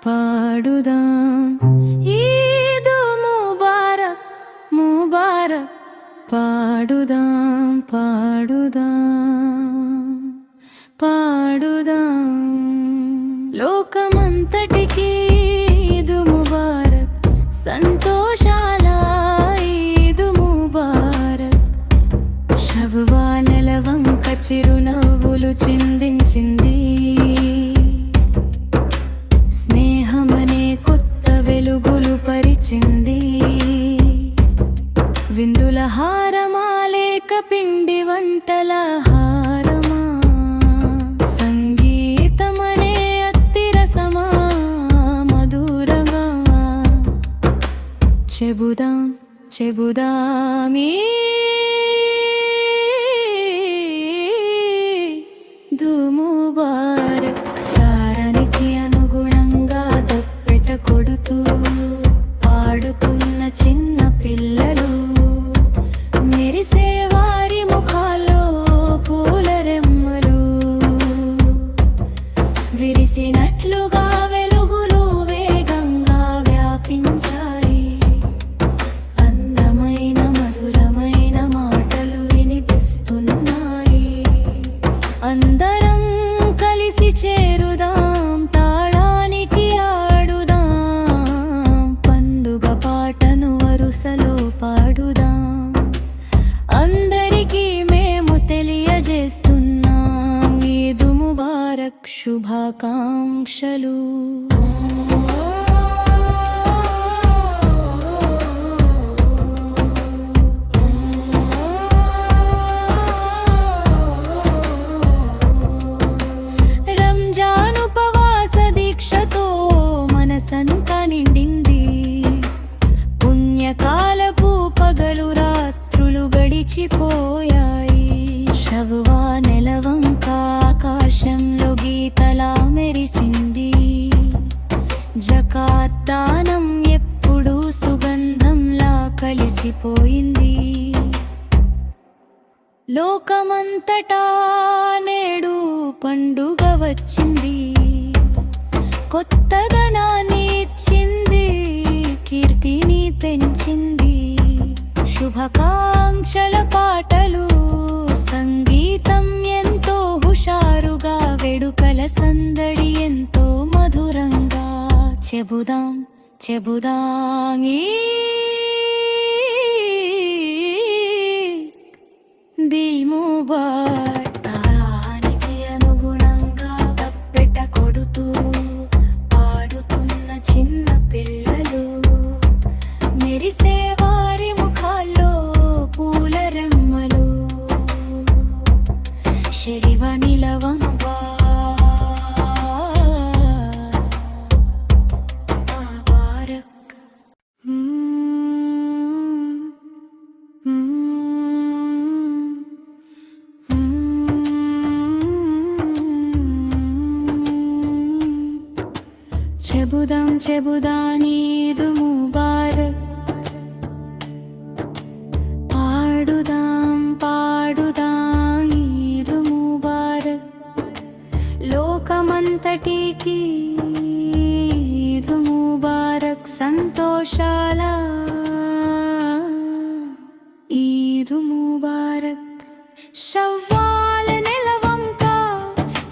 పాడుదాం ఈద్ ముబారక్ ముబారక్ పాడుదాం పాడుదాం పాడుదాం లోకమంతటికి ఈద్ ముబారక్ సంతోషాల ఈద్ ముబారక్ షవ్వా నెలవంక చిరునవ్వులు చిందించింది స్నేహమనే కొత్త వెలుగులు పరిచింది విందుల హారమా లేక పిండి వంటల హారమా సంగీతమనే అత్తిరసమా మధురమా చెబుదాం చెబుదాం ఈద్ ముబారక్ తారానికి అనుగుణంగా దప్పెట కొడుతూ పాడుతున్న చిన్న పిల్లలు మెరిసే వారి ముఖాల్లో పూల రెమ్మలు విరిసినట్లుగా వెలుగులు వేగంగా వ్యాపించాయి అందమైన మధురమైన మాటలు వినిపిస్తున్నాయి అందరం కలిసి చేరుదాం తాళానికి ఆడుదాం పండుగ పాటను వరుసలో పాడుదాం అందరికీ మేము తెలియజేస్తున్నాం ఈద్ ముబారక్ శుభాకాంక్షలు రంజాన్ ఉపవాస దీక్షతో మనసంతా నిండింది పుణ్యకాలపు పగలు రాత్రులు గడిచిపోయాయి షవ్వా నెలవంక ఆకాశంలో గీతలా మెరిసింది జకాత్ దానం ఎప్పుడూ సుగంధంలా కలిసిపోయింది లోకమంతటా నేడు పండుగ వచ్చింది కొత్తదనాన్ని ఇచ్చింది కీర్తిని పెంచింది శుభాకాంక్షల పాటలు సంగీతం ఎంతో హుషారుగా వేడుకల సందడి ఎంతో మధురంగా చెబుదాం చెబుదాం ఈద్ ముబారక్ తారానికి అనుగుణంగా తప్పెట కొడుతూ పాడుతున్న చిన్న పిల్లలు మెరిసే వారి ముఖాల్లో పూల రెమ్మలు శరివ నిలవంగా చెబుదాం చెబుదాం ఈద్ ముబారక్ పాడుదాం పాడుదాం ఈద్ ముబారక్ లోకమంతటికి ఈద్ ముబారక్ సంతోషాల ఈద్ ముబారక్ షవ్వాల నెలవంక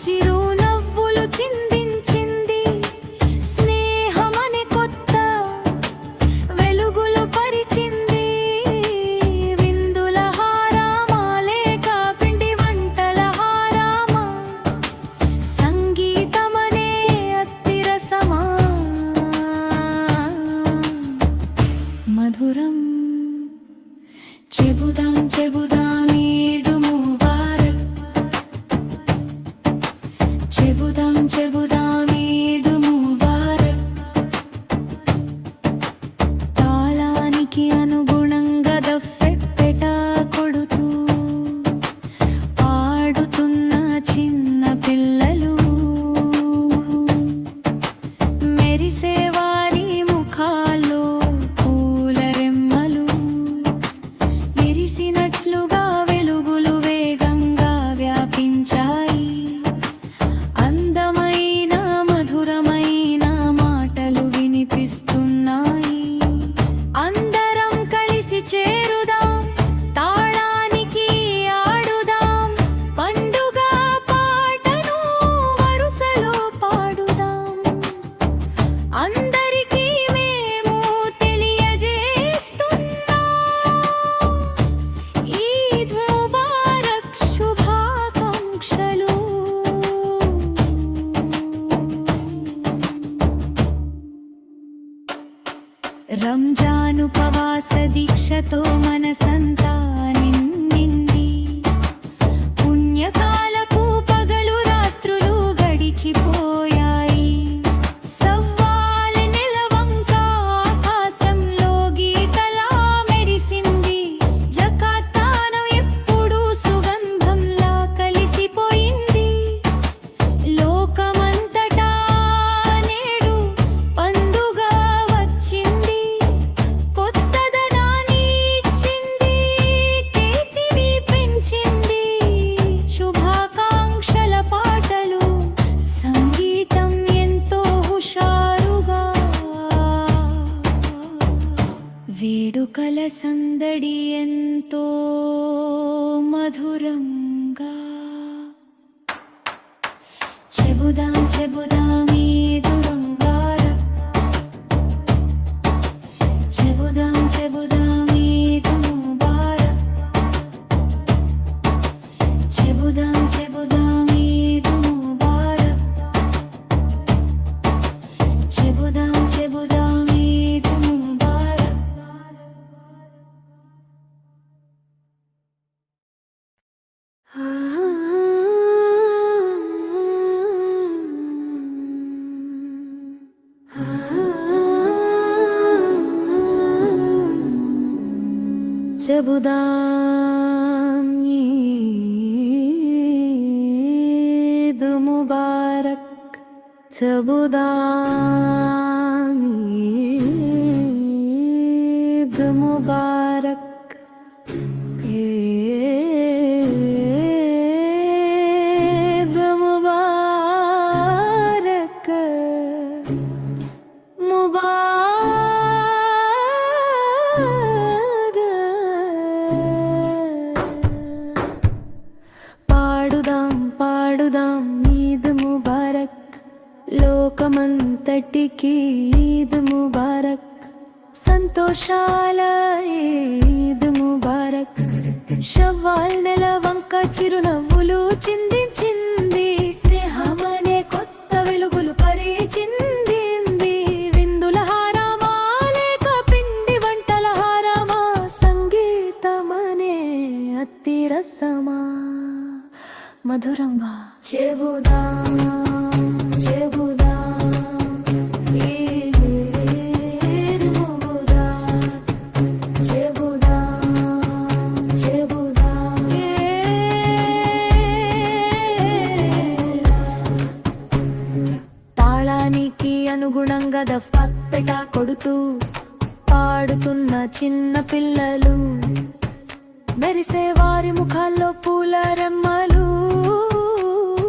చిరునవ్వులు చిందించింది స్నేహమనే కొత్త వెలుగులు పరిచింది విందుల హారమా లేక పిండి వంటల హారమా సంగీతమనే అత్తిరసమా మధురం చెబుదాం చెబుదాం ఈద్ ముబారక్ చెబుదాం చెబుదాం ఈద్ ముబారక్ తాళానికి అనుగుణంగా దప్పెట కొడుతూ పాడుతున్న చిన్న పిల్లలు రంజానుపవాస దీక్షతో మనసంతా నిండింది. పుణ్యకాలపు పగలు రాత్రులు గడిచిపోయాయి. సవ్వాల నెలవంక ఆకాశంలో గీతలా మెరిసింది. జకాతానం ఎప్పుడు సుగంధంలా కలిసిపోయింది. లోకమంతటా నేడు పండుగ వచ్చింది. కొత్తదనాన్ని ఇచ్చింది, కీర్తిని పెంచింది. శుభాకాంక్షల పాటలు, సంగీతం ఎంతో హుషారుగా, వేడుకల సందడి ఎంతో మధురంగా. చెబుదాం చెబుదాం ఈద్ ముబారక్, చెబుదాం చెబుదాం ఈద్ ముబారక్, చెబుదాం చెబుదాం ఈద్ ముబారక్, చెబుదాం చెబుదాం ఈద్ ముబారక్. చెబుదాం ఈద్ ముబారక్, చెబుదాం ఈద్ ముబారక్. ఈద్ ముబారక్, పాడుదాం పాడుదాం ఈద్ ముబారక్. లోకమంతటికి ఈద్ ముబారక్. సంతోషాల ఈద్ ముబారక్. షవ్వాల్ నెలవంక చిరునవ్వులు చిందించింది. స్నేహమనే కొత్త వెలుగులు పరిచింది. విందుల హారమా లేక పిండి వంటల హారమా, సంగీతమనే అతి రసమా మధురంగా. చెబుదాం చెబుదాం ఈద్ ముబారక్, చెబుదాం చెబుదాం. తాళానికి అనుగుణంగా దఫ్ఫపెట కొడుతూ పాడుతున్న చిన్న పిల్లలు, మెరిసే వారి ముఖాల్లో పూల రెమ్మలు.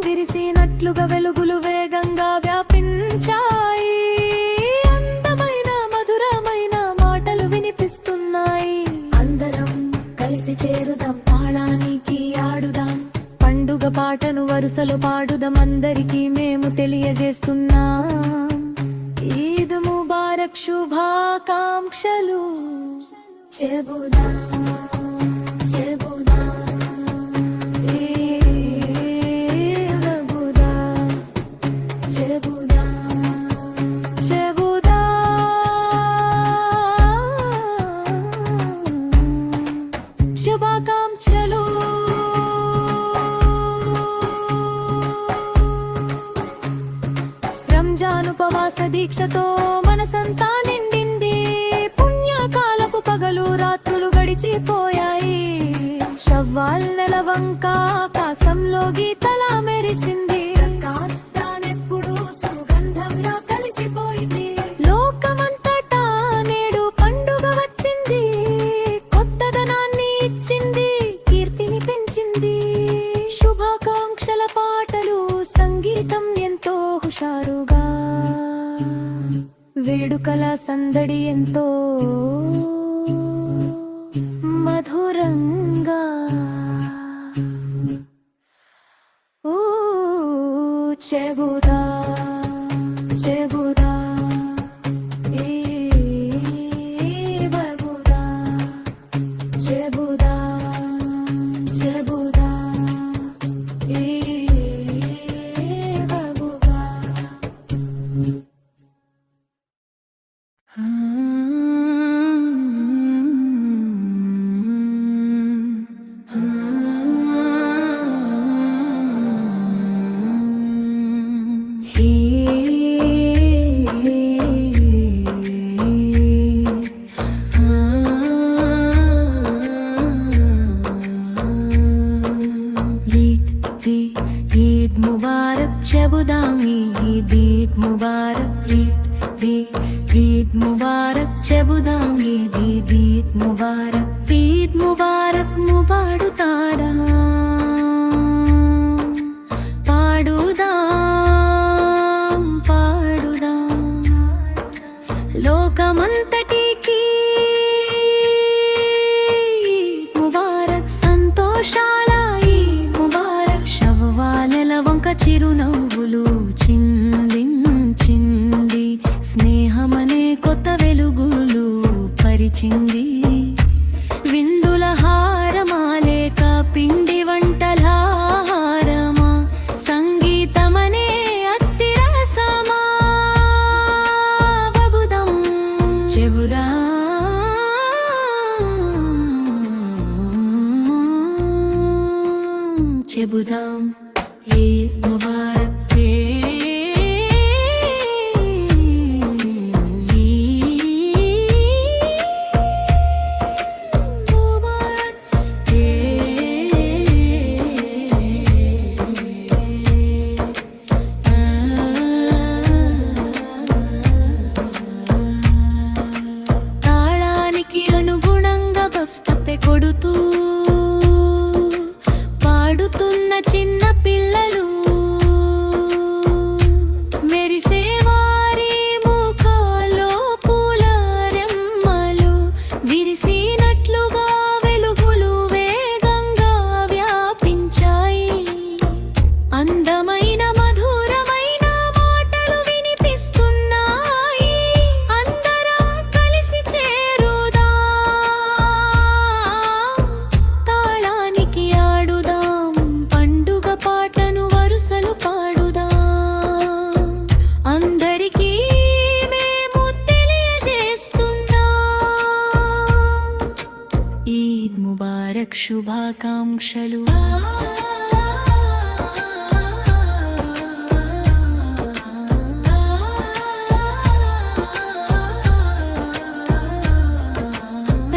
విరిసినట్లుగా వెలుగులు వేగంగా వ్యాపించాయి. అందమైన మధురమైన మాటలు వినిపిస్తున్నాయి. అందరం కలిసి చేరుదాం, తాళానికి ఆడుదాం. పండుగ పాటను వరుసలో పాడుదాం, అందరికీ మేము తెలియజేస్తున్నాం. ఈద్ ముబారక్ శుభాకాంక్షలు. చెబుదాం చెబుదాం ఈద్ ముబారక్, చెబుదాం చెబుదాం శుభాకాంక్షలు. రంజానుపవాస దీక్షతో మనసంతా నిండింది. పుణ్యకాలపు పగలు రాత్రులు గడిచిపోయాయి. షవ్వాల్ నెలవంక ఆకాశంలో గీతలా మెరిసింది. జకాతానెప్పుడు సుగంధంలా కలిసిపోయింది. లోకమంతటా నేడు పండుగ వచ్చింది. కొత్తదనాన్ని ఇచ్చింది, కీర్తిని పెంచింది. శుభాకాంక్షల పాటలు, సంగీతం ఎంతో హుషారుగా, వేడుకల సందడి ఎంతో మధురంగా. చెబుదాం చెబుదాం ఈద్ ముబారక్, చెబుదాం చెబుదాం ఈద్ ముబారక్. చెబుదాం ఈద్ ముబారక్ ఈద్ ముబారక్ చెబుదాం ఈద్ ముబారక్ ముబాడుతాడా పాడుదాం లోకమంతటికి ముబారక్ సంతోషాల ముబారక్ శవ్వాలెల వంక చిరునవ్వులు చిందించింది స్నేహమనే కొత్త వెలుగులు పరిచింది విందుల హారమాలేక పిండి వంటల హారమా సంగీతమనే అత్తిరసమా చెబుదాం ఈద్ ముబారక్ తాళానికి అనుగుణంగా బఫ్తపె కొడుతూ పాడుతున్న చిన్న పిల్లలు మెరిసే వారి ముఖాల్లో పూల రెమ్మలు విరిసినట్లుగా వెలుగులు వేగంగా వ్యాపించాయి అందమైన మధురమైన మాటలు వినిపిస్తున్నాయి అందరం కలిసి చేరుదాం తాళానికి ఆడుదాం పండుగ పాటను వరుసలు పాడుదాం అందరికీ మేము తెలియజేస్తున్నాం ఈద్ ముబారక్ శుభాకాంక్షలు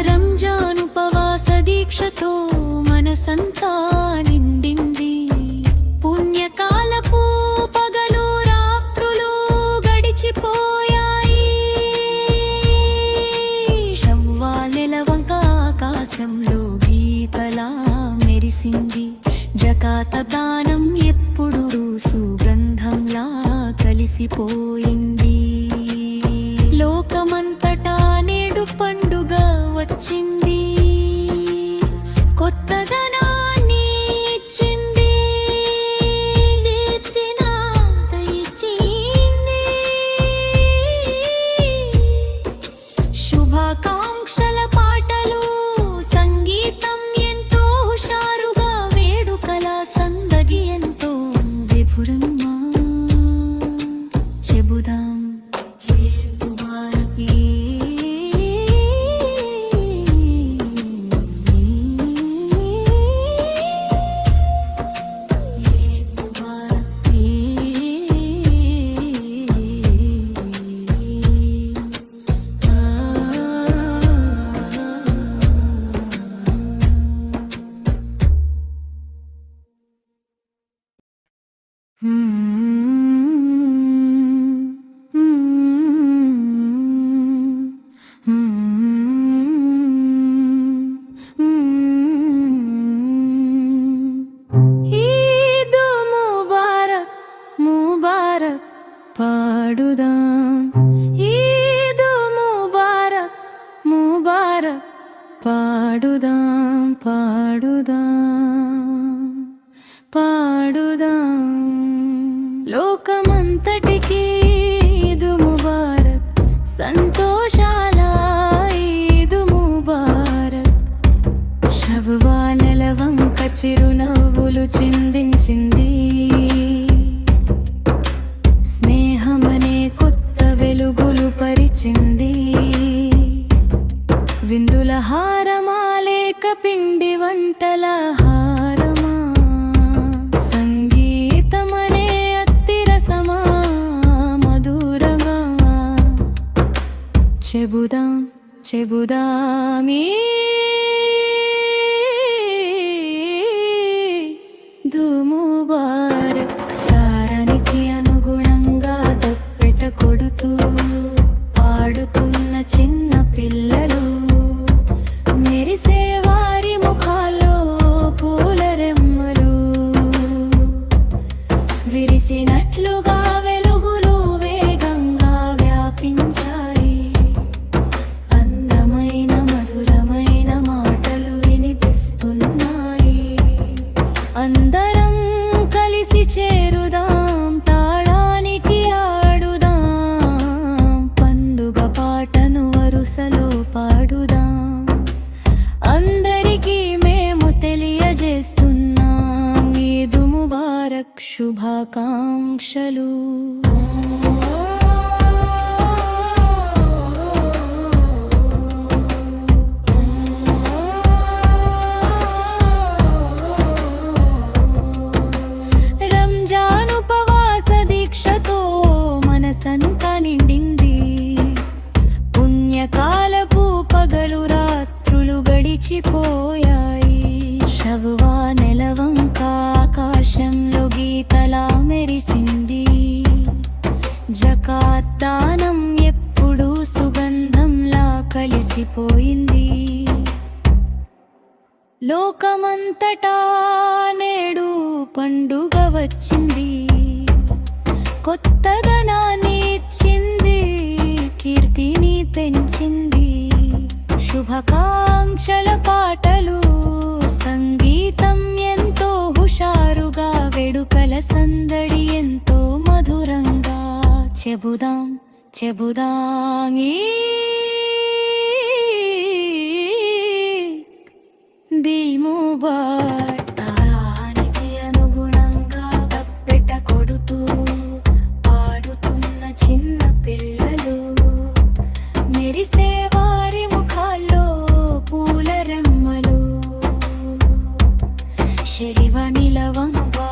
రంజాన్ ఉపవాస దీక్షతో మనసంతా నిండింది పుణ్యకాలపు పగలు రాత్రులు గడిచిపోయాయి శవ్వాలెల వంక ఆకాశంలో గీతలా మెరిసింది జకాత దానం ఎప్పుడు సుగంధంలా కలిసిపోయింది లోకమంతటా నేడు పండుగ వచ్చింది కొత్తదనాన్ని ఇచ్చింది దీప్తినాత ఇచ్చింది శుభాకాంక్షల పాటలు సంగీతం ఎంతో హుషారుగా వేడుకల సందగి ఎంతో విపురంగా చెబుదాం ఈద్ ముబారక్ ఈద్ ముబారక్ ముబారక్ పాడుదాం ఈద్ ముబారక్ ముబారక్ పాడుదాం లోకమంతటికి ఈద్ ముబారక్ సంతోషాల ఈద్ ముబారక్ శవ్వాలెల వంక చిరునవ్వులు చిందించింది స్నేహమనే కొత్త వెలుగులు పరిచింది విందుల హారమాలేక పిండి వంటల హారమా సంగీతమనే అత్తిరసమా మధురమా చెబుదాం ఈద్ ముబారక్ తారానికి జకాత్ దానం ఎప్పుడూ సుగంధంలా కలిసిపోయింది. లోకమంతటా నేడు పండుగ వచ్చింది. కొత్తదనాన్ని ఇచ్చింది, కీర్తిని పెంచింది. శుభాకాంక్షల పాటలు, సంగీతం ఎంతో హుషారుగా, వేడుకల సందడి ఎంతో మధురంగా. చెబుదాం చెబుదాం ఈద్ ముబారక్. తరానికి అనుగుణంగా తప్పెట కొడుతూ పాడుతున్న చిన్న పిల్లలు, మెరిసే వారి ముఖాల్లో పూల రెమ్మలు. శరివ నిలవంబా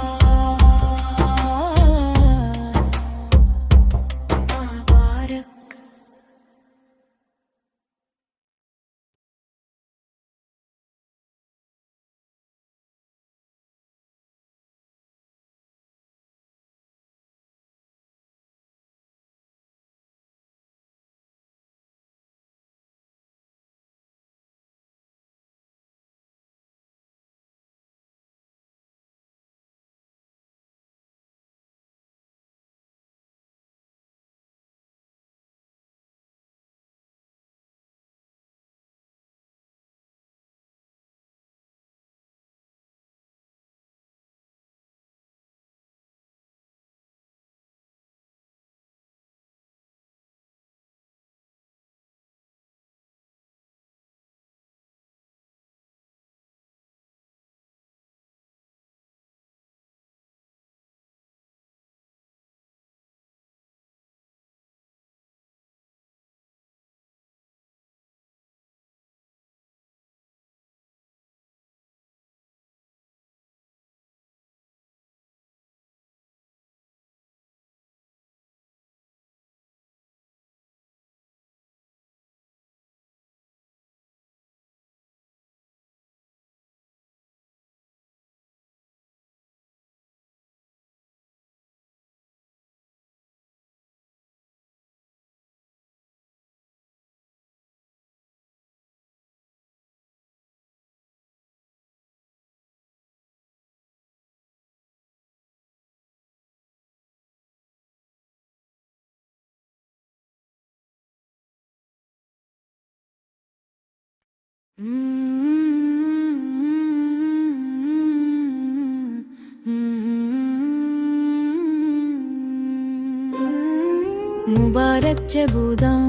ముబారక్ చెబుదాం,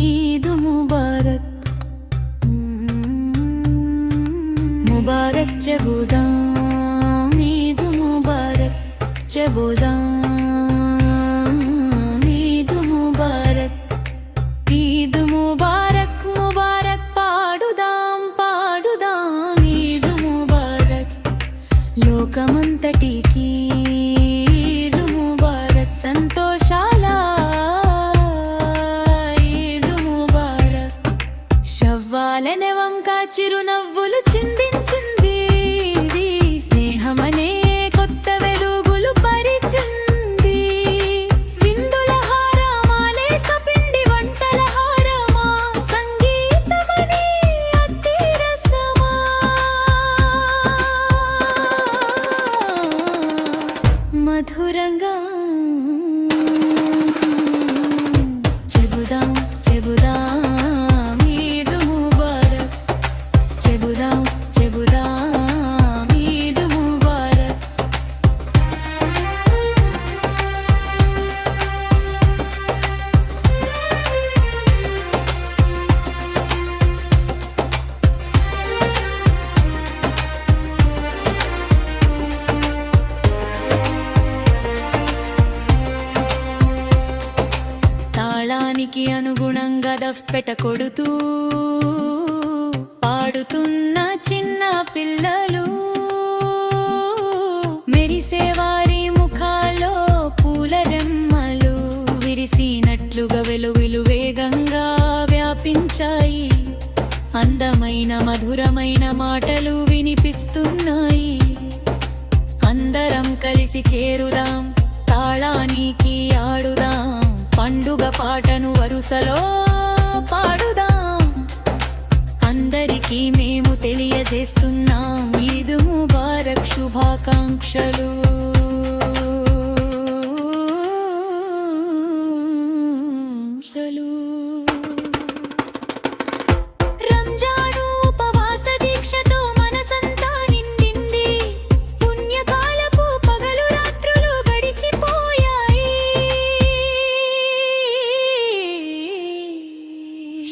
ఈద్ ముబారక్. ముబారక్ చెబుదాం, ఈద్ ముబారక్ చెబుదాం, ఈద్ ముబారక్. ఈద్ ముబారక్ ముబారక్ పాడుదాం పాడుదాం ఈద్ ముబారక్. లోకమంతటికి సంతోషాల ఈద్ ముబారక్. షవ్వాలనే వంక చిరునవ్వులు చిందించింది, స్నేహమనే కొత్త వెలుగులు పరిచింది. విందుల హారమా లేక పిండి వంటల హారమా, సంగీతమనే అతి రసమా. మధురంగా చెబుదాం చెబుదాం ఈద్ ముబారక్. చెబుదాం చెబుదాం ఈద్ ముబారక్. తాళానికి అనుగుణంగా దఫ్పెట కొడుతూ పాడుతున్న చిన్న పిల్లలు, మెరిసే వారి ముఖాల్లో పూల రెమ్మలు. విరిసినట్లుగా వెలుగులు వేగంగా వ్యాపించాయి, అందమైన మధురమైన మాటలు వినిపిస్తున్నాయి. అందరం కలిసి చేరుదాం, తాళానికి ఆడుదాం, పండుగ పాటను వరుసలో పాడుదాం. అందరికీ మేము తెలియజేస్తున్నాం ఈద్ ముబారక్ శుభాకాంక్షలు.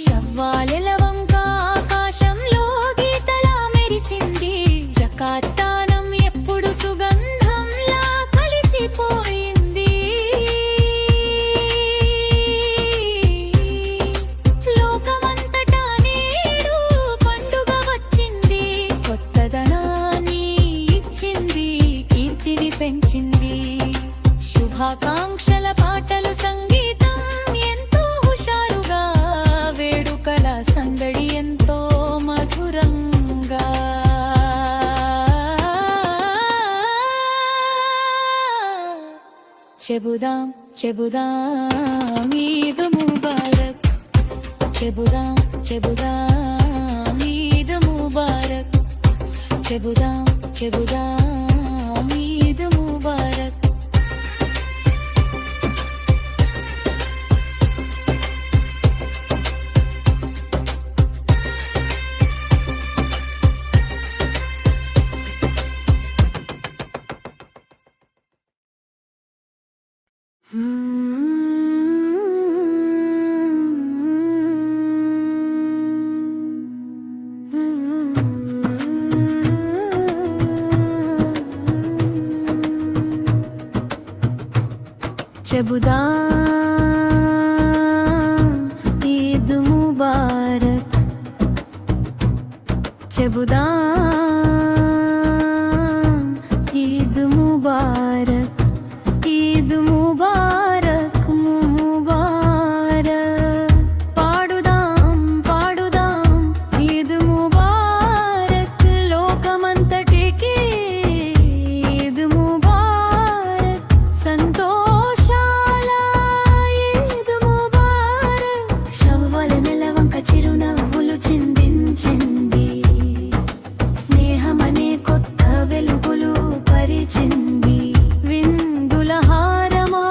శవ్వాలెలవంక ఆకాశంలో గీతలా మెరిసింది, జకాత్తానం ఎప్పుడు సుగంధంలా కలిసిపోయింది. లోకమంతటా నేడు పండుగ వచ్చింది, కొత్తదనాన్ని ఇచ్చింది, కీర్తిని పెంచింది. శుభాకాంక్షల పాటలు సంగీతం ఎంతో హుషారుగా, వేడుకల సందడి ఎంతో మధురంగా. చెబుదాం చెబుదాం ఈద్ ముబారక్, చెబుదాం చెబుదాం ఈద్ ముబారక్, చెబుదాం చెబుదాం ఈద్ ముబారక్. చెబుదాం ఈద్ ముబారక్, చెబుదాం ఈద్ ముబారక్, ఈద్ ముబారక్ ముబారక్. పాడుదాం పాడుదాం ఈద్ ముబారక్, లోకమంతటికి ఈద్ ముబారక్. సంతోషాల ఈద్ ముబారక్, శవ్వాల నెలవంక చిరునవ్వులు చిందించింది, స్నేహమనే కొత్త వెలుగులు పరిచింది. విందుల హారమా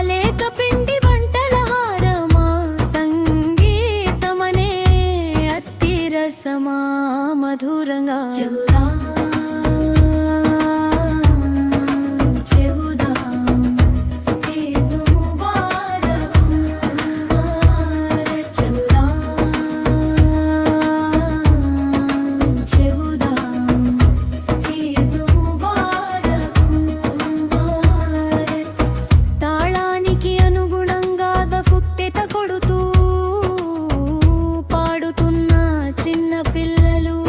లేక పిండి వంటల హారమా, సంగీతమనే అత్తిరసమా మధురంగా. చెబుదాం చెబుదాం ఈద్ ముబారక్ ముబారక్, చెబుదాం చెబుదాం ఈద్ ముబారక్ ముబారక్. తాళానికి అనుగుణంగా దఫుత్తెట కొడుతూ పాడుతున్న చిన్న పిల్లలు,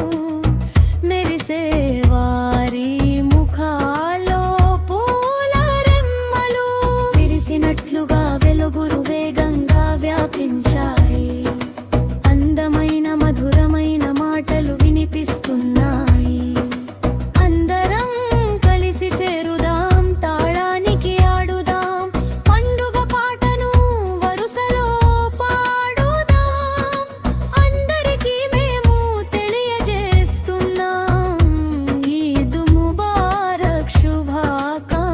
మెరిసే వారి ముఖాల్లో పూల రెమ్మలు, విరిసినట్లుగా వెలుగురు వేగంగా వ్యాపించాయి. అందమైన మధురమైన మాటలు వినిపిస్తున్నాయి. అందరం కలిసి చేరుదాం, తాళానికి ఆడుదాం, పండుగ పాటను వరుసలో పాడుదాం. అందరికీ మేము తెలియజేస్తున్నాం ఈద్ ముబారక్ శుభాకాంక్షలు.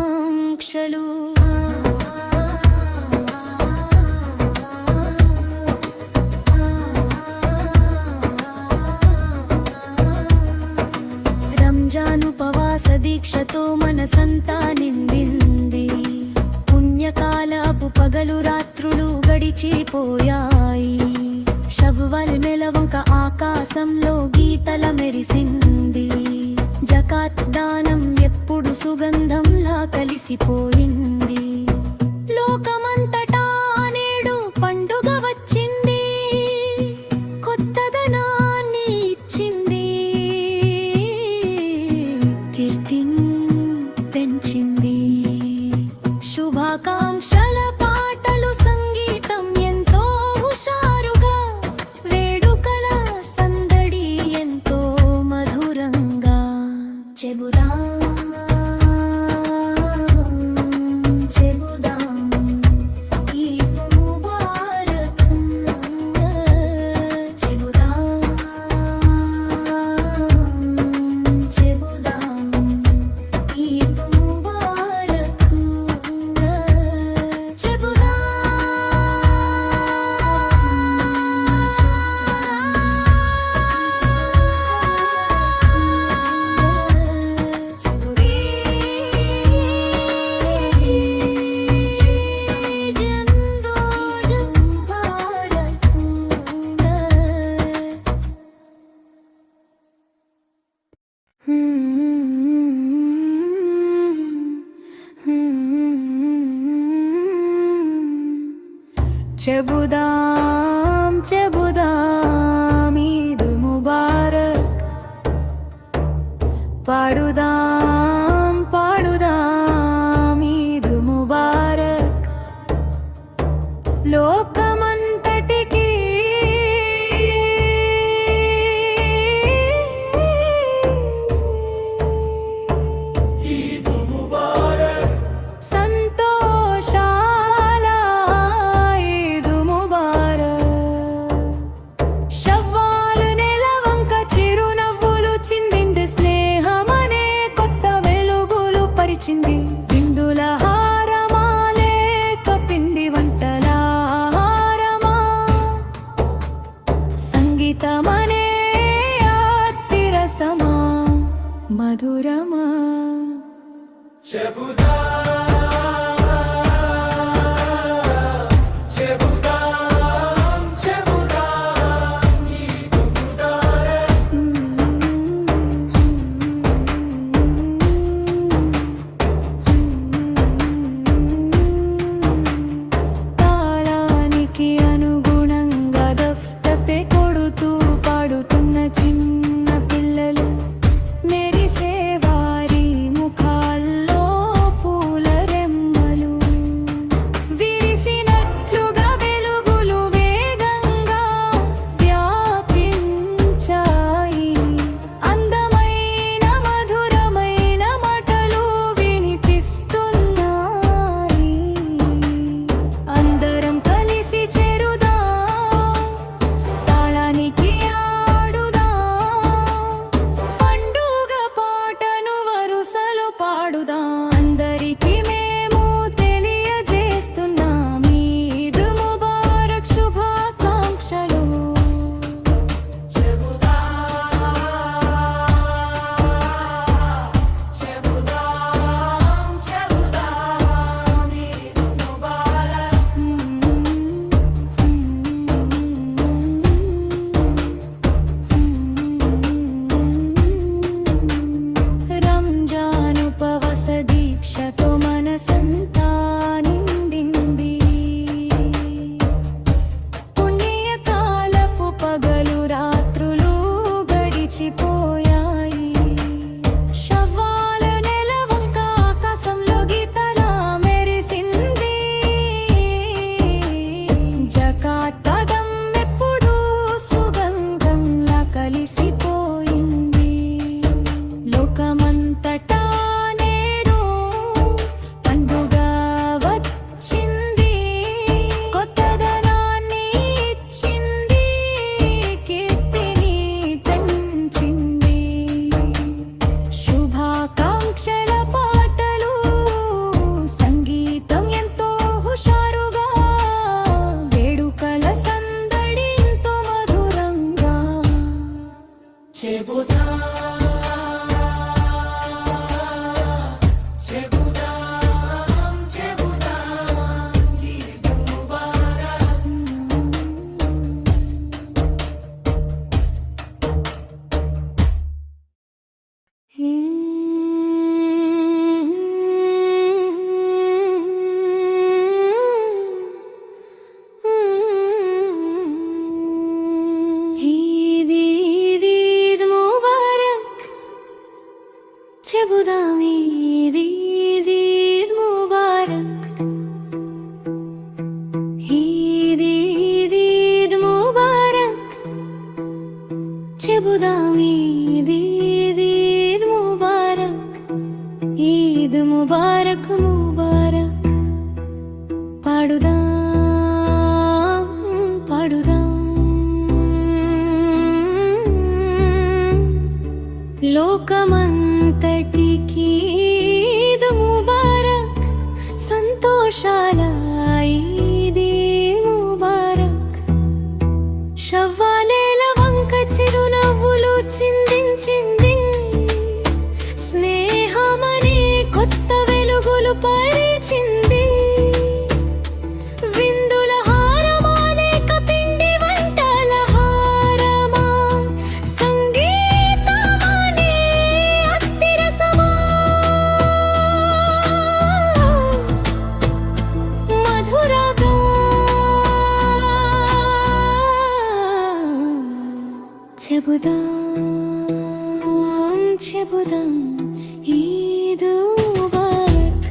రంజాన్ ఉపవాస దీక్షతో మనసంతా నిండింది, పుణ్యకాలపు పగలు రాత్రులు గడిచిపోయాయి. శవ్వాల్ నెలవంక ఆకాశంలో గీతల మెరిసింది, జకాత్ దానం ఎప్పుడు సుగంధంలా కలిసిపోయింది. లోకమంతటా నేడు పండుగ వచ్చింది, కొత్తదనాన్ని ఇచ్చింది, కీర్తిని పెంచింది. శుభాకాంక్షల పాటలు సంగీతం ఎంతో హుషారుగా, వేడుకల సందడి ఎంతో మధురంగా. చెబుదాం చెబుదాం చెబుదాం ఈద్ ముబారక్ పాడుదాం పాడుదాం ఈద్ ముబారక్ లోకమంతటికి సంతోషాల ఈద్ ముబారక్ షవ్వాల్ నెలవంక చిరునవ్వులు చిందింది స్నేహమనే కొత్త వెలుగులు పరిచింది విందుల హారమా లేక పిండి వంటల హారమా సంగీతమనే అతిరసమా మధురమా తాళానికి అనుగుణంగా దఫ్తపే కొడుతూ పాడుతున్న చిన్న పిల్లలు మెరిసే వారి ముఖాల్లో పూల రెమ్మలు విరిసినట్లుగా వెలుగులు వేగంగా వ్యాపించాయి అందమైన మధురమైన మాటలు వినిపిస్తున్నాయి అందరం కలిసి చేరుదాం తాళానికి ఆడుదాం పండుగ పాటను వరుసలో పాడుదాం అందరికీ మేము తెలియజేస్తున్నాం ఈద్ ముబారక్ శుభాకాంక్షలు రంజాన్ ఉపవాస దీక్షతో మనసంతా నిండింది పుణ్యకాలపు పగలు రాత్రులు గడిచిపోయాయి షవ్వాల నెలవంక ఆకాశంలో గీతలా మెరిసింది జకాత్ పదం ఎప్పుడూ సుగంధంలా కలిసిపోయింది లోకమంతటా నేడు పండుగ వచ్చింది కొత్తదనాన్ని ఇచ్చింది కీర్తిని పెంచింది శుభాకాంక్షల పాటలు సంగీతం ఎంతో హుషారుగా వేడుకల సందడి ఎంతో మధురంగా ఈద్ ఈద్ ఈద్ ముబారక్ చెబుదాం ఈద్ ఈద్ ఈద్ ముబారక్ ఈద్ ఈద్ ఈద్ ముబారక్ చెబుదాం ఈద్ ఈద్ ఈద్ ముబారక్ ఈద్ ముబారక్ ముబారక్ పాడుదాం పాడుదాం లోకమంతటికి ఈద్ ముబారక్ సంతోషాల ఈద్ ముబారక్ షవ్వాలేల వంక చిరునవ్వులు చిందించింది స్నేహమనే కొత్త వెలుగులు పరిచింది విందుల హారమా లేక పిండి వంటల హారమా సంగీతమనే అతిరసమా మధురగా చెబుదాం ఈద్ ముబారక్.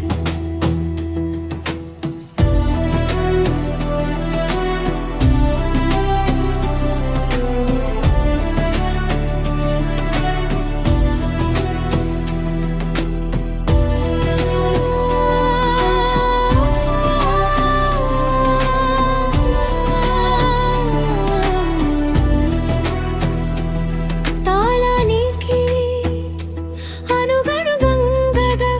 తాళానికి అనుగణంగా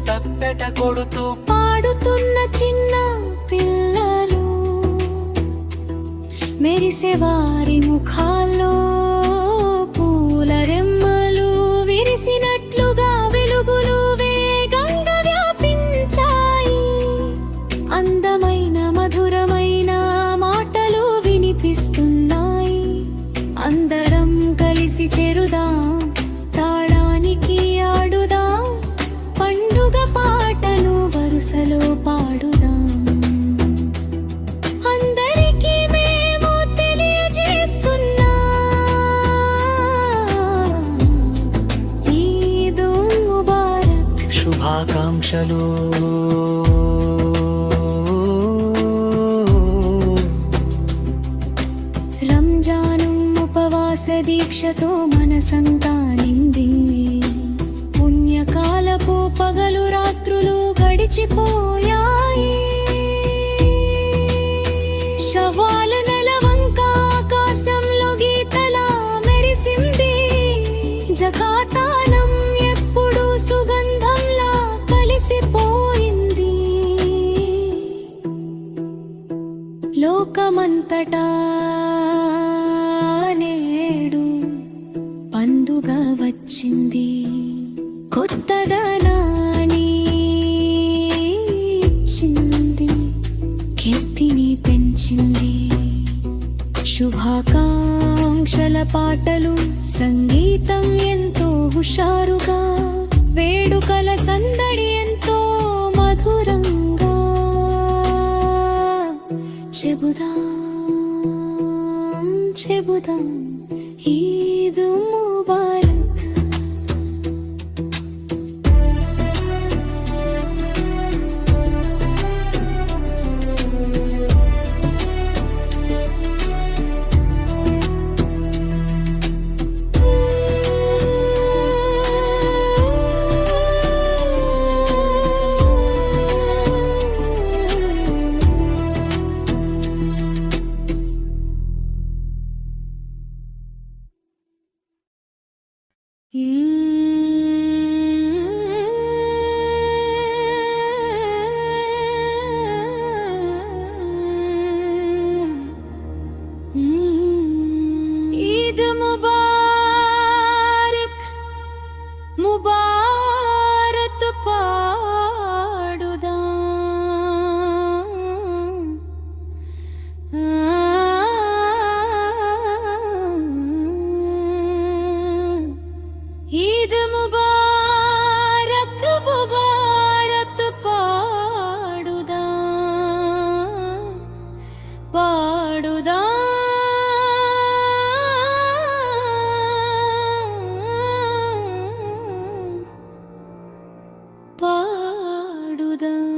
తప్పెట కొడుతూ పాడుతున్న చిన్న పిల్లలు, మెరిసే వారి ముఖాల్లో పూల రెమ్మలు విరిసినట్లుగా వెలుగులు వేగంగా వ్యాపించాయి. అందమైన మధురమైన మాటలు వినిపిస్తున్నాయి. అందరం కలిసి చేరుదాం, తాళానికి ఆడుదాం, పండుగ పాటను వరుసలో పాడుదాం. అందరికీ మేము తెలియజేస్తున్నాం ఈద్ ముబారక్. శుభాకాంక్షలు. రంజాను ఉపవాస దీక్షతో మనసంతా నింది. పుణ్యకాలపు పగలు రాత్రులు గడిచిపోయాయి. శవాల నెలవంక ఆకాశంలో గీతలా మెరిసింది. జకాతానం ఎప్పుడు సుగంధంలా కలిసిపోయింది. లోకమంతటా నేడు పండుగ వచ్చింది. కొత్తదనాన్ని ఇచ్చింది, కీర్తిని పెంచింది. శుభాకాంక్షల పాటలు, సంగీతం ఎంతో హుషారుగా, వేడుకల సందడి ఎంతో మధురంగా. చెబుదాం ఈద్ ముబారక్. ఈద్ ముబారక్, ముబారత్ పాడుదాం. ఈద్ ముబారక్, ముబారత్ పాడుదాం, పాడుదాం.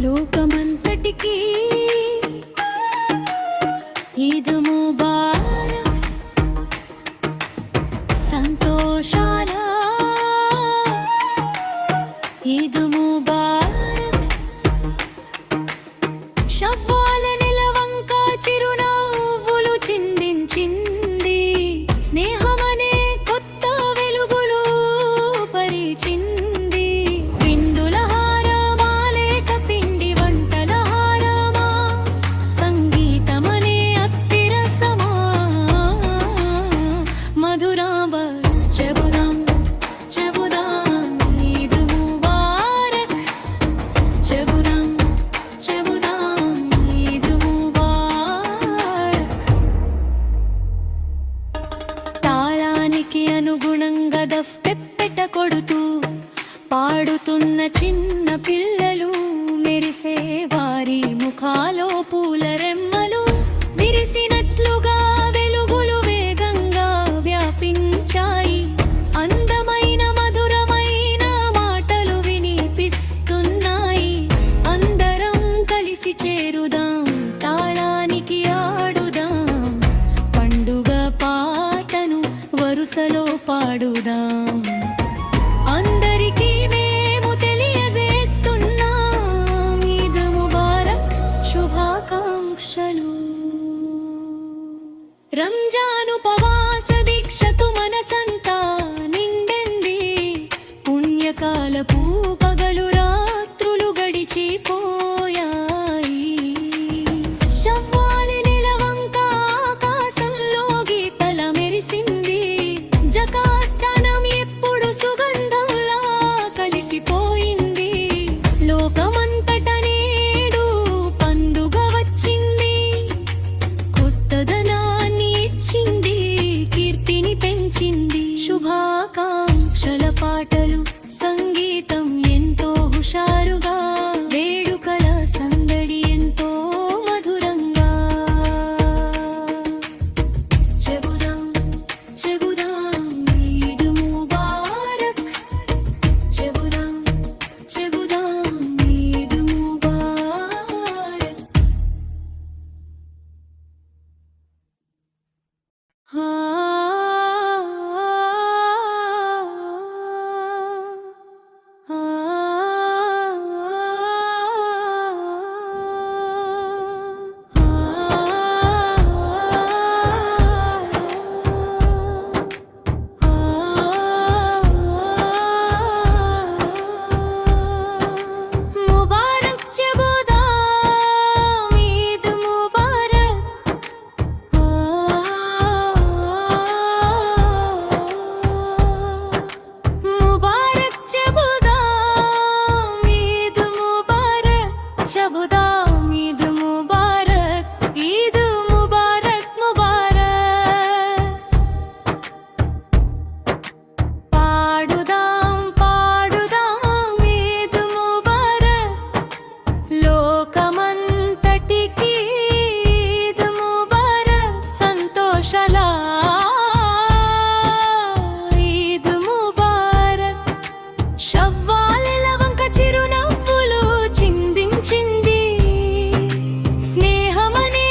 లోకమంతటికీ ఈద్ ముబారక్. సంతోషాల ఈద్ ముబారక్. శవ్వాల నెలవంక చిరునవ్వులు చిందించింది. స్నేహమనే కొత్త వెలుగులు పరిచింది. విందుల హారమా లేక పిండి వంటల హారమా, సంగీతమనే అత్తిరసమా, మధురాంబ చెబుదాం ఈద్ ముబారక్. చెబుదాం ఈద్ ముబారక్. తాళానికి అనుగుణంగా దఫ్పెట్ట కొడుతూ పాడుతున్న చిన్న పిల్లలు, మెరిసే వారి ముఖ ముఖాలో పూల రెమ్మలు విరిసినట్లుగా వెలుగులు వేగంగా వ్యాపించాయి. అందమైన మధురమైన మాటలు వినిపిస్తున్నాయి. అందరం కలిసి చేరుదాం, తాళానికి ఆడుదాం, పండుగ పాటను వరుసలో పాడుదాం. అందరికీ మేము తెలియజేస్తున్నాం, ఈద్ ముబారక్ శుభాకాంక్షలు. రంజాన్ ఉపవాస దీక్షతో మనసంతా నిండింది. పుణ్యకాలపు పగలు రాత్రులు గడిచిపోయాయి. షవ్వాల్ నెలవంక ఆకాశంలో గీతల మెరిసింది. జకాత్ దానం ఎప్పుడు సుగంధంలా కలిసిపోయింది. లోకమంతట నేడు పండుగ వచ్చింది. కొత్తదనాన్ని ఇచ్చింది, కీర్తిని పెంచింది. శుభాకాంక్షల పాటలు, సంగీతం ఎంతో హుషారుగా, వేడుకల సందడి ఎంతో మధురంగా. చెబుదాం చెబుదాం ఈద్ ముబారక్, చెబుదాం చెబుదాం ఈద్ ముబారక్. ఆ ఆ ముబారక్ చెబుదాం ఈద్ ముబారక్. ముబారక్ చెబుదాం ఈద్ ముబారక్, చెబుదాం ఈద్ ముబారక్, ఈద్ ముబారక్ ముబారక్. పాడుదాం పాడుదాం ఈద్ ముబారక్, లోకమంతటికి ఈద్ ముబారక్. సంతోషాల ఈద్ ముబారక్. షవ్వాల్ నెలవంక చిరునవ్వులు చిందించింది. స్నేహమనే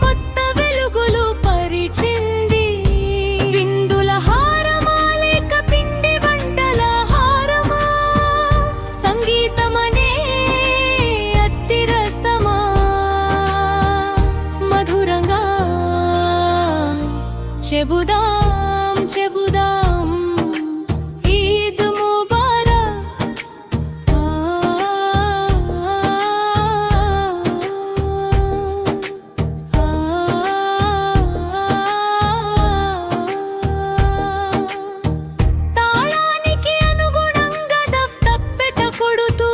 కొత్త వెలుగులు పరిచింది. విందుల హారమా లేక పిండి వంటల హారమా, సంగీతమనే అత్తిరసమా, మధురంగా చెబుదాం చెబుదాం ఈద్ ముబారక్. తాళానికి అనుగుణంగా దఫ్ తప్పెట కొడుతూ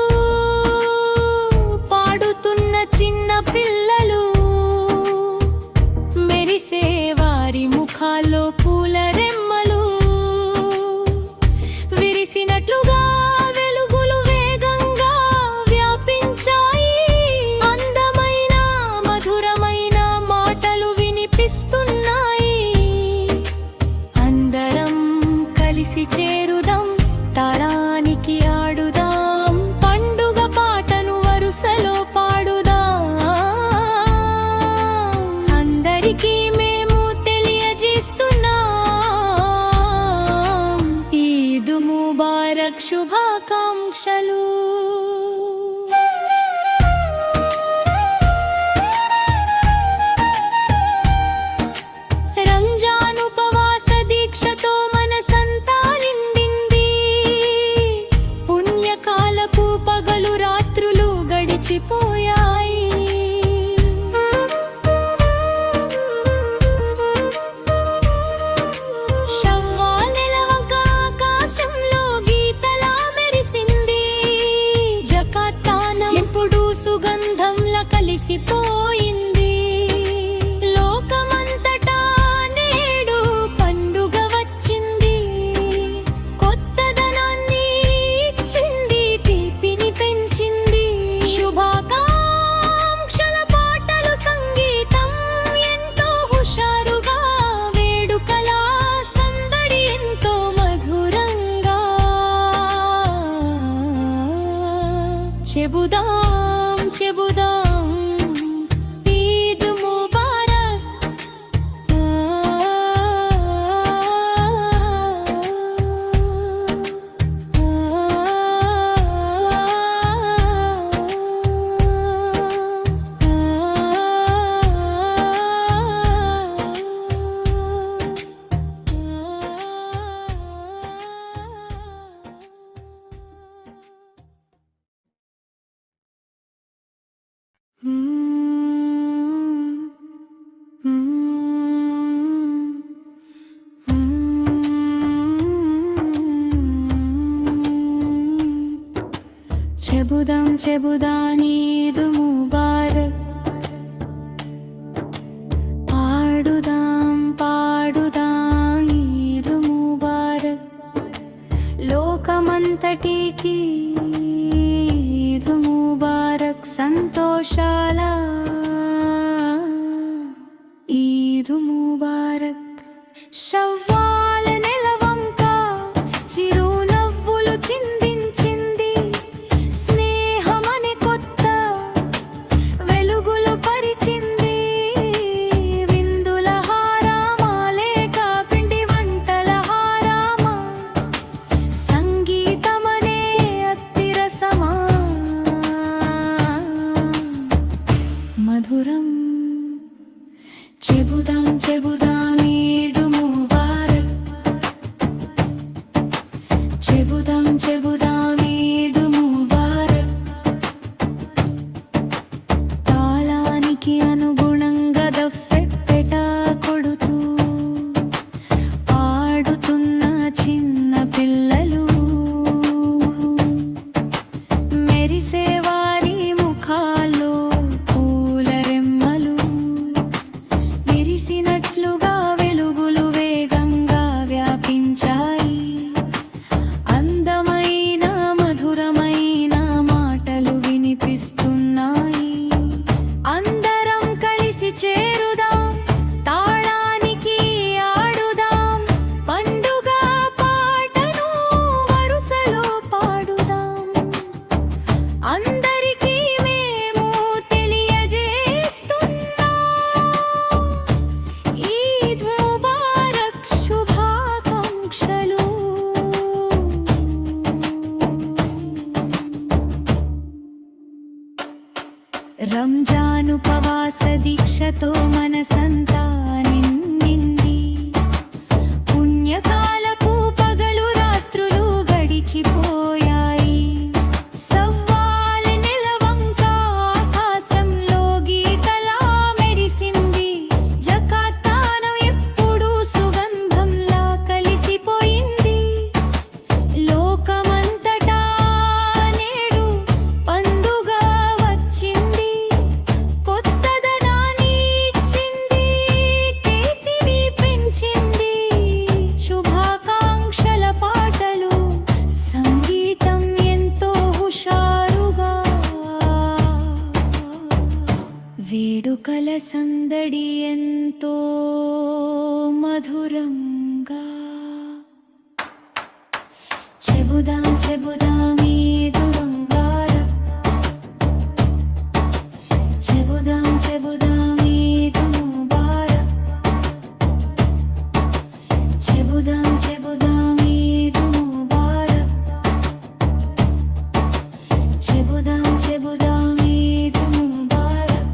పాడుతున్న చిన్న పిల్లలు, మెరిసే వారి ముఖాల్లో పూల రెమ్మలు విరిసినట్లుగా వెలుగులు వేగంగా వ్యాపించాయి. అందమైన మధురమైన మాటలు వినిపిస్తున్నాయి. అందరం కలిసి చేరుదాం, తాళానికి ఆడుదాం, పండుగ పాటను వరుసలో పాడుదాం. అందరికీ మేము తెలియజేస్తున్నాం, ఈద్ ముబారక్ శుభాకాంక్షలు. రంజాన్ ఉపవాస దీక్షతో మనసంతా నిండింది. పుణ్యకాలపు పగలు రాత్రులు గడిచిపోయాయి. షవ్వాల్ నెలవంక ఆకాశంలో గీతలా మెరిసింది. చెబుదాం చెబుదాం ఈద్ ముబారక్ పాడుదాం పాడుదాం ఈద్ ముబారక్ లోకమంతటికి ఈద్ ముబారక్ సంతోషాల ఈద్ ముబారక్ షవ్వాల నెలవంక చిరునవ్వులు చిందించింది స్నేహమనే కొత్త వెలుగులు పరిచింది విందుల హారామా లేక పిండి వంటల హారామా సంగీతమనే అత్తిరసమా మధురం చెబుదాం చెబుదాం ఈద్ ముబారక్ చెబుదాం చెబుదాం ఈద్ ముబారక్ తాళానికి అనుగుణంగా దఫెప్పెట కొడుతూ పాడుతున్న చిన్న పిల్లలు మెరిసే వారి ముఖాల్లో పూలరెమ్మలు విరిసినట్లుగా వెలుగులు వేగంగా వ్యాపించాయి అందమైన మధురమైన మాటలు వినిపిస్తున్నాయి అందరం కలిసి చేరుదాం తాళానికి ఆడుదాం పండుగ పాటను వరుసలో పాడుదాం అందరికీ మేము తెలియజేస్తున్నాం ఈద్ ముబారక్ శుభాకాంక్షలు రంజాన్ ఉపవాస దీక్షతో మనసంతా నిండింది పుణ్యకాలపు పగలు రాత్రులు గడిచిపోయాయి సవ్వాల నెలవంక ఆకాశంలో గీతలా మెరిసింది జకాతానం ఎప్పుడు సుగంధంలా కలిసిపోయింది లోకమంతటా నేడు పండుగ వచ్చింది కొత్తదనాన్ని ఇచ్చింది కీర్తిని పెంచింది శుభాకాంక్షల పాటలు సంగీతం ఎంతో హుషారుగా వేడుకల సందడి ఎంతో మధురంగా చెబుదాం చెబుదాం ఈద్ ముబారక్ చెబుదాం చెబుదాం ఈద్ ముబారక్ చెబుదాం చెబుదాం ఈద్ ముబారక్ చెబుదాం చెబుదాం ఈద్ ముబారక్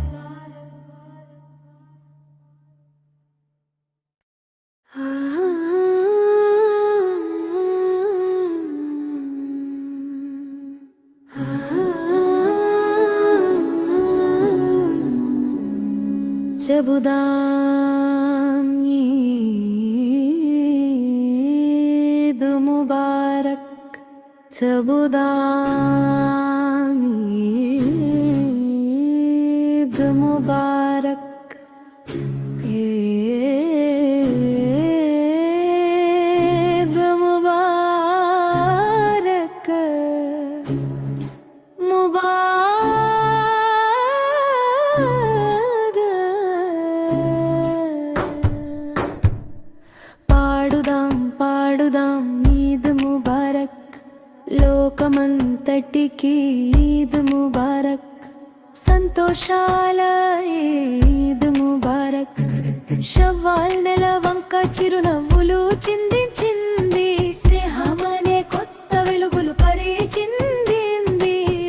చెబుదాం ఈద్ ముబారక్ చెబుదాం ఈద్ ముబారక్ ఈద్ ముబారక్ పాడుదాం పాడుదాం ఈద్ ముబారక్ లోకమంతటికి ఈద్ ముబారక్ సంతోషాల ఈద్ ముబారక్ షవ్వాల్ నెలవంక చిరునవ్వులు చిందించింది స్నేహమనే కొత్త వెలుగులు పరిచింది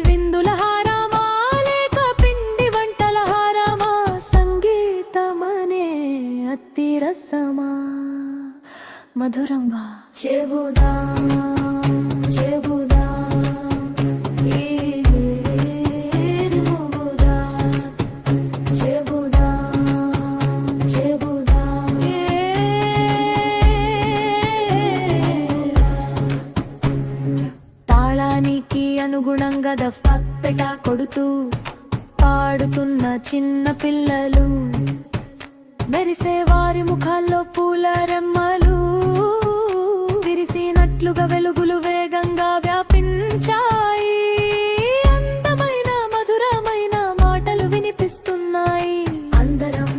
విందుల హారమా లేక పిండి వంటల హారమా సంగీతమనే అత్తిరసమా మధురంగా చెబుదాం చెబుదాం ఈద్ ముబారక్ చెబుదాం చెబుదాం తాళానికి అనుగుణంగా రంగరంగ దఫ్పెట కొడుతూ పాడుతున్న చిన్న పిల్లలు, మెరిసే వారి ముఖాల్లో పూల రెమ్మలు, విరిసినట్లుగా వెలుగులు వేగంగా వ్యాపించాయి. అందమైన మధురమైన మాటలు వినిపిస్తున్నాయి. అందరం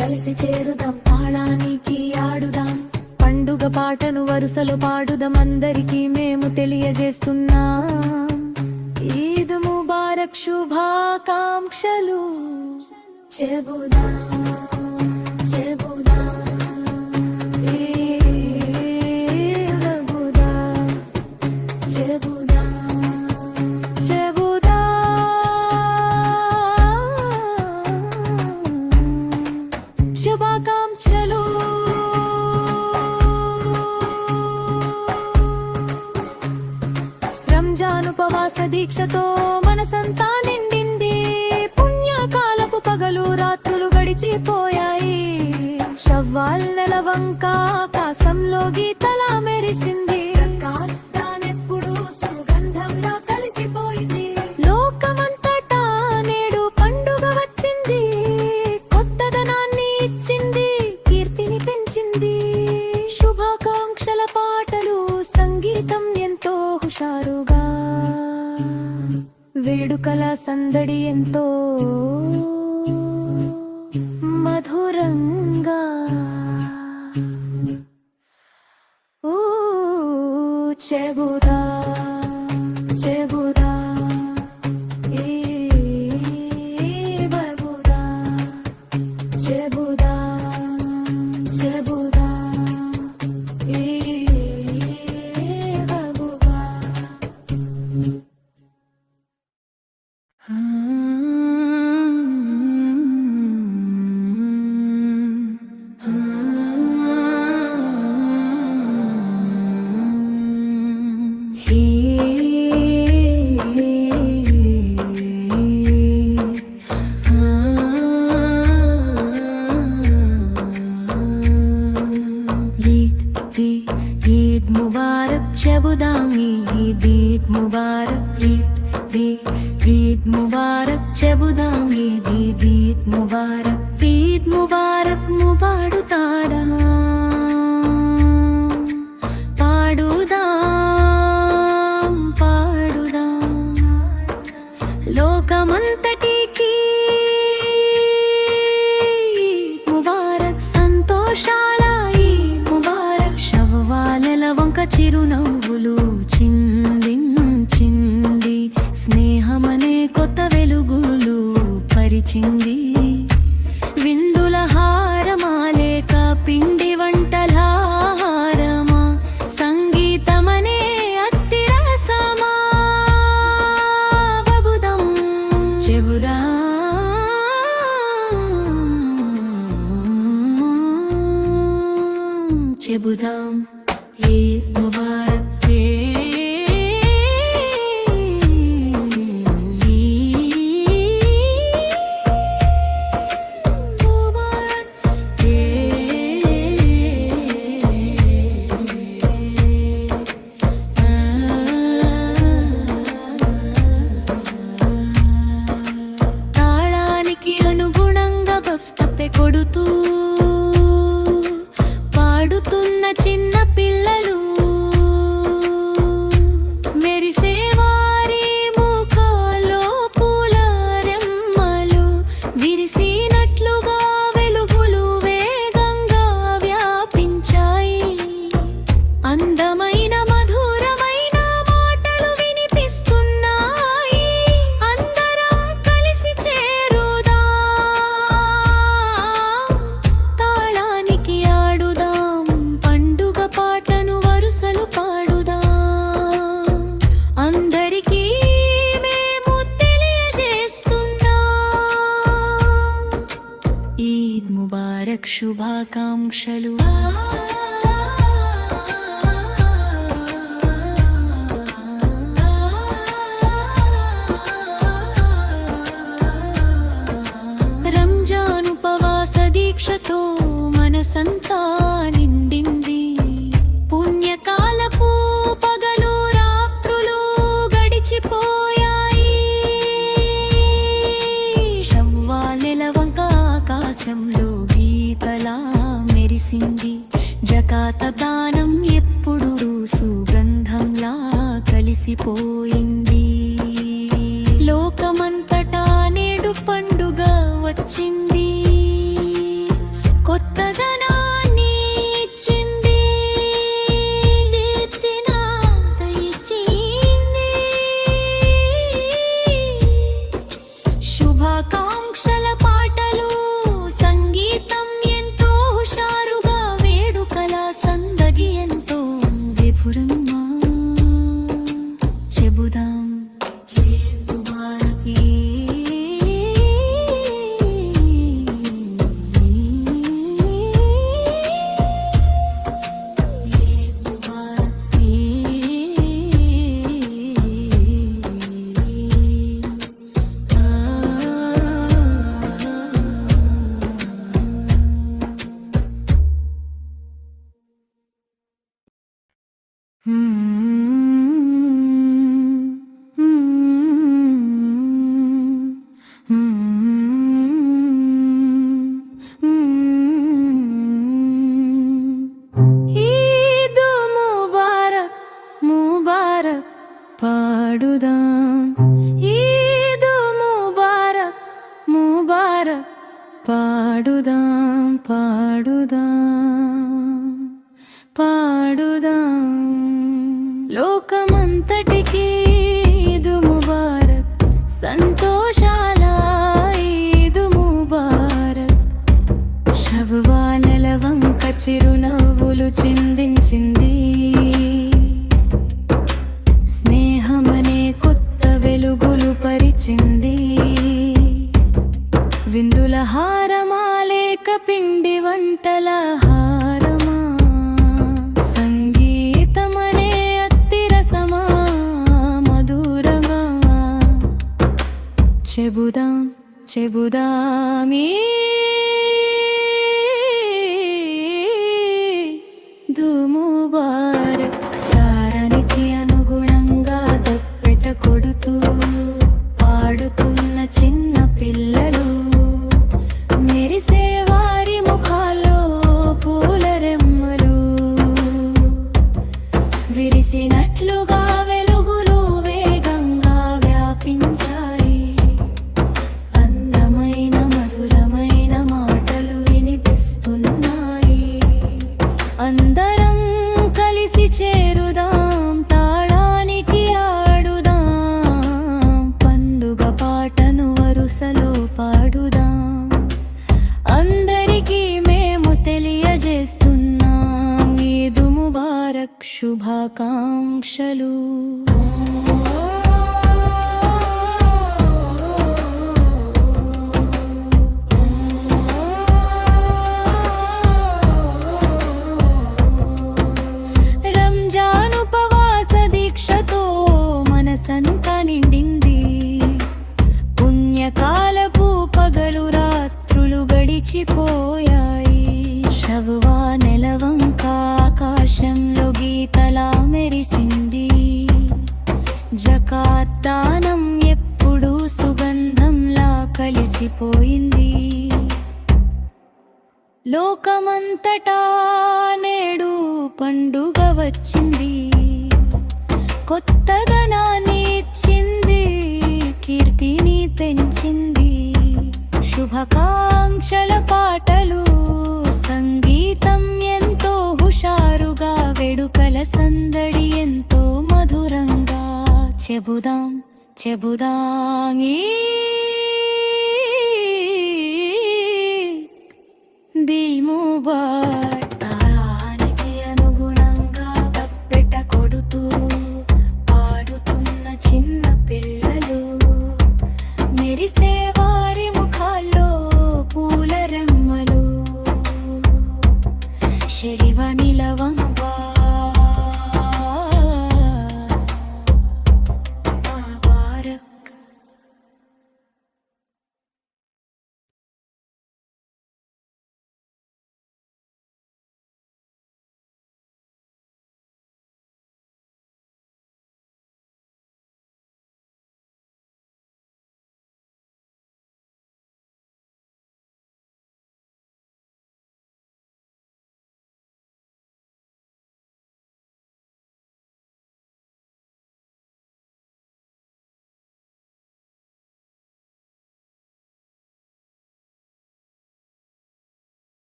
కలిసి చేరుదాం, తాళానికి ఆడుదాం, పండుగ పాటను వరుసలో పాడుదాం, అందరికీ మేము తెలియజేస్తున్నాం. ఈద్ ముబారక్ శుభాకాంక్షలు చెబుదాం. శుభాకాంక్షలు. రంజాన్ ఉపవాస దీక్షతో మనసంతా నిండింది. పుణ్యకాలపు పగలు రాత్రులు గడిచిపోయాయి. షవ్వాల్ నెల వంక ఆకాశంలో గీతలా మెరిసింది. దానెప్పుడు సుగంధంలా కలిసిపోయింది. లోకమంతటా నేడు పండుగ వచ్చింది. కొత్తదనాన్ని ఇచ్చింది, కీర్తిని పెంచింది. శుభాకాంక్షల పాటలు, సంగీతం ఎంతో హుషారుగా, వేడుకల సందడి ఎంతో మధురంగా. చెబుదా చెబుదా బబుదా, చెబుదా చెబుదా బబుదా. ఈద్ ముబారక్ చెబుదాం, ఈద్ ముబారక్, ఈద్ ముబారక్ చెబుదాం, ఈద్ ముబారక్, ఈద్ ముబారక్ ముబాడుతాడా, పాడుదాం పాడుదాం లోకమంతటికి ముబారక్. సంతోషాల ఈద్ ముబారక్. శవ్వాలెల వంక చిరునవ్వులు చిందించింది. స్నేహమనే కొత్త వెలుగులు పరిచింది. విందుల హారమాలేక పిండి వంటల హారమా, సంగీతమనే అత్తిరసమా. బబుదం చెబుదా చెబుదాం. ఈద్ ముబారక్. తాళానికి అనుగుణంగా బఫ్తపె కొడుతూ పాడుతున్న చిన్న పిల్లలు, మెరిసే వారి ముఖాల్లో పూల రెమ్మలు, విరిసినట్లుగా వెలుగులు వేగంగా వ్యాపించాయి. అందమైన మధురమైన మాటలు వినిపిస్తున్నాయి. అందరం కలిసి చేరుదాం, తాళానికి ఆడుదాం, పండుగ పాటను వరుసలు పాడుదాం, అందరికీ మేము తెలియజేస్తున్నాం. ఈద్ ముబారక్ శుభాకాంక్షలు. రంజాన్ ఉపవాస దీక్షతో మనసంతా నిండింది. పుణ్యకాలపు పగలు రాత్రులు గడిచిపోయాయి. కలిసిపోయింది. లోకమంతటా నేడు పండుగ వచ్చింది. కొత్తదనాన్ని ఇచ్చింది, దీప్తిన దయచింది. శుభాకాంక్షల పాటలు, సంగీతం ఎంతో హుషారుగా, వేడుకల సందడి ఎంతో విపురంగా. చెబుదాం ఈద్ ముబారక్ ముబారక్ పాడుదాం. ఈద్ ముబారక్ ముబారక్ పాడుదాం, పాడుదాం, పాడుదాం. లోకమంతటికి ఈద్ ముబారక్, సంతోషాల ఈద్ ముబారక్. శవ్వానెల వంక చిరునవ్వులు చిందించింది. స్నేహమనే కొత్త వెలుగులు పరిచింది. విందుల హారమా లేక పిండి వంటల హారమా, సంగీతమనే అత్తిరసమా మధురమా. చెబుదాం చెబుదాం ఈద్ ముబారక్. తారానికి అనుగుణంగా దప్పెట కొడుతూ పాడుతున్న చిన్న పిల్లలు, మెరిసే వారి ముఖాల్లో పూల రెమ్మలు. విరిసినట్లుగా వెలుగులు వేగంగా వ్యాపించాయి. అందమైన మధురమైన మాటలు వినిపిస్తున్నాయి. అందరం కలిసి చేరుదాం, తాళానికి ఆడుదాం. పండుగ పాటను వరుసలో పాడుదాం. అందరికీ మేము తెలియజేస్తున్నాం ఈద్ ముబారక్ శుభాకాంక్షలు. రంజాన్ ఉపవాస దీక్షతో మనసంతా నిండింది. పుణ్యకాలపు పగలు రాత్రులు గడిచిపోయాయి. శవ్వా నెలవంక ఆకాశంలో గీతలా మెరిసింది. జకాత్ దానం ఎప్పుడూ సుగంధంలా కలిసిపోయింది. లోకమంతటా నేడు పండుగ వచ్చింది. కొత్తదనాన్ని ఇచ్చింది, కీర్తిని పెంచింది. శుభాకాంక్షల పాటలు, సంగీతం ఎంతో హుషారుగా, వేడుకల సందడి ఎంతో మధురంగా. చెబుదాం చెబుదాం ఈద్ ముబారక్. తారానికి అనుగుణంగా తప్పెట కొడుతూ పాడుతున్న చిన్న పిల్లలు, మెరిసే వారి ముఖాల్లో పూల రెమ్మలు. శరివ నిలవంగా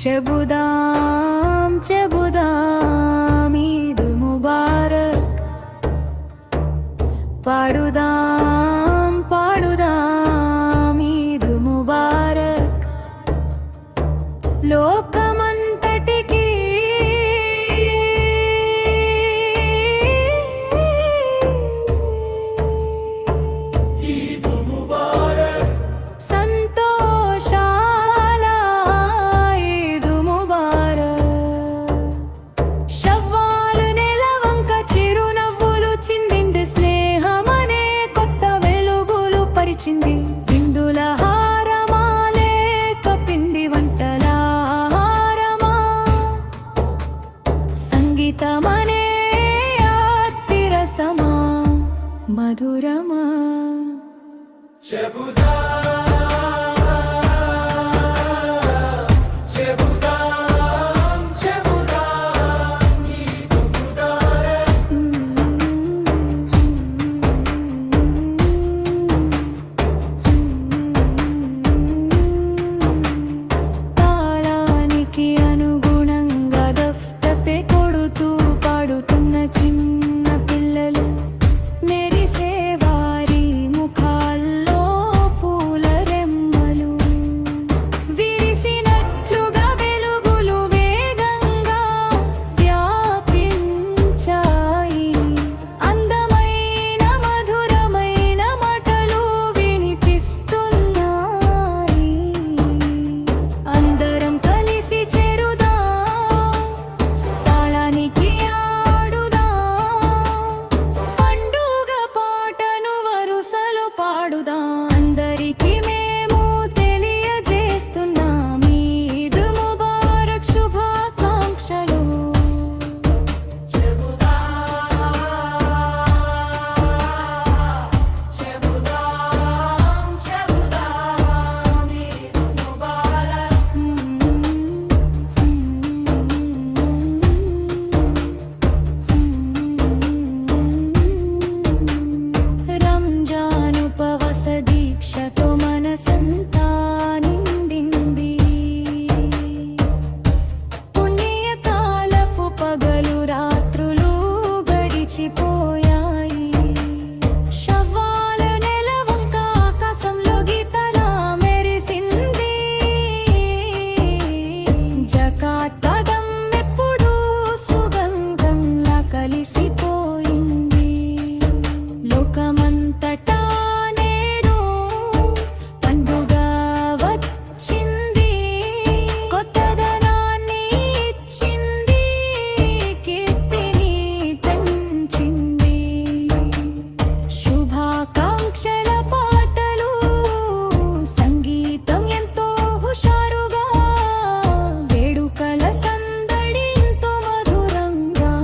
చెబుదాం చెబుదాం ఈద్ ముబారక్, పాడుదాం పాడుదాం ఈద్ ముబారక్, లోకమంతటికి సంతోషాల ఈద్ ముబారక్. షవ్వాలు నెలవంక చిరునవ్వులు చిందింది, స్నేహమనే కొత్త వెలుగులు పరిచింది. విందుల హారమా లేక పిండి వంటల హారమా, సంగీతమనే అతిరసమా మధురమా. తాళానికి అనుగుణంగా దఫ్తపే కొడుతూ పాడుతున్న చిన్న పిల్లలు, మెరిసే వారి ముఖాల్లో పూల రెమ్మలు, విరిసినట్లుగా వెలుగులు వేగంగా వ్యాపించాయి. అందమైన మధురమైన మాటలు వినిపిస్తున్నాయి. అందరం కలిసి చేరుదాం, తాళానికి ఆడుదాం, పండుగ పాటను వరుసలు పాడుదాం. అందరికీ మేము తెలియజేస్తున్నాం ఈద్ ముబారక్ శుభాకాంక్షలు. రంజాన్ ఉపవాస దీక్షతో మనసంతా నిండింది. పుణ్యకాలపు పగలు రాత్రులు గడిచిపోయాయి. షవ్వాల నెలవంక ఆకాశంలో గీతలా మెరిసింది. జకాత్ పదం ఎప్పుడూ సుగంధంలా కలిసిపోయింది. లోకమంతటా నేడు పండుగ వచ్చింది. కొత్తదనాన్ని ఇచ్చింది, కీర్తిని పెంచింది. శుభాకాంక్షల పాటలు, సంగీతం ఎంతో హుషారుగా, వేడుకల సందడి ఎంతో మధురంగా.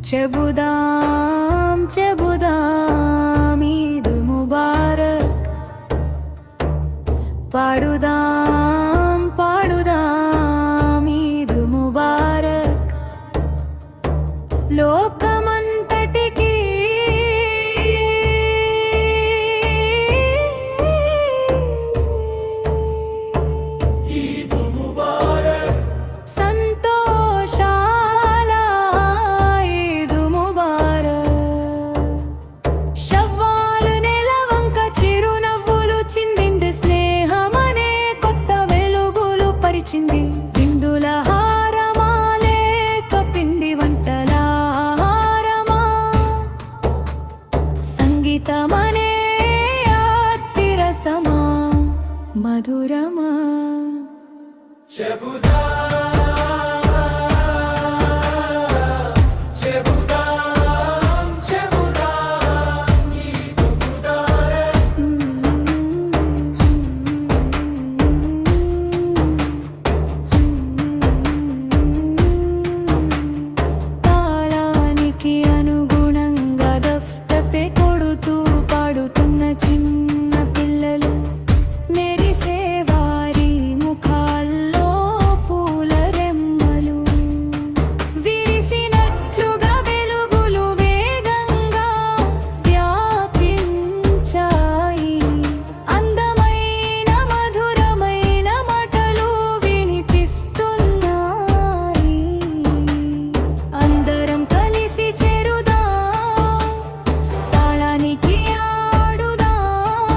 చెబుదాం చెబుదాం ఈద్ ముబారక్, పాడుదాం పాడుదాం ఈద్ ముబారక్, లోకమంతటికి సంతోషాల ఈద్ ముబారక్. షవ్వాలు నెలవంక చిరునవ్వులు చిందింది, స్నేహమనే కొత్త వెలుగులు పరిచింది. విందుల హారమా లేక పిండి వంటల తాళానికి అనుగుణంగా దఫ్తపే కొడుతూ పాడుతున్న చిన్న పిల్లలు మెరిసే వారి ముఖాల్లో పూల రెమ్మలు విరిసినట్లుగా వెలుగులు వేగంగా వ్యాపించాయి అందమైన మధురమైన మాటలు వినిపిస్తున్నాయి అందరం కలిసి చేరుదాం తాళానికి ఆడుదాం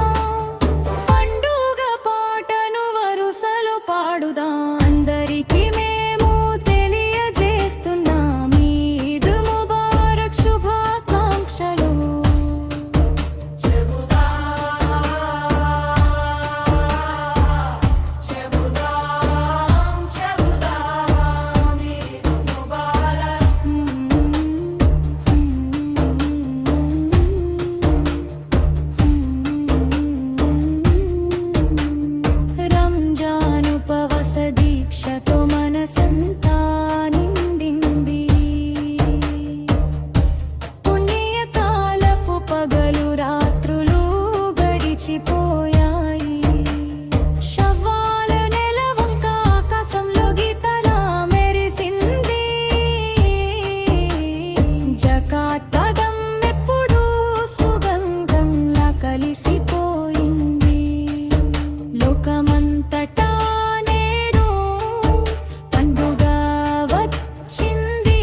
పండుగ పాటను వరుసలో పాడుదాం అందరికీ మేము తెలియజేస్తున్నాం ఈద్ ముబారక్ శుభాకాంక్షలు రంజాన్ ఉపవాస దీక్షతో మనసంతా నిండింది పుణ్యకాలపు పగలు రాత్రులు గడిచిపోయాయి శవ్వాల నెలవంక ఆకాశంలో గీతలా మెరిసింది జకాత్ పదం ఎప్పుడూ సుగంధంలా కలిసిపోయింది లోకమంతటా నేడు పండుగ వచ్చింది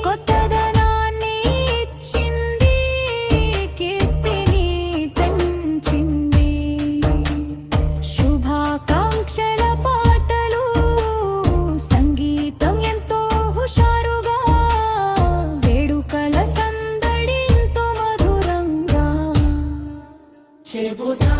కొత్తదనాన్ని ఇచ్చింది కీర్తిని పెంచింది శుభాకాంక్షల పాటలు సంగీతం ఎంతో హుషారుగా వేడుకల సందడి ఎంతో మధురంగా చెబుదా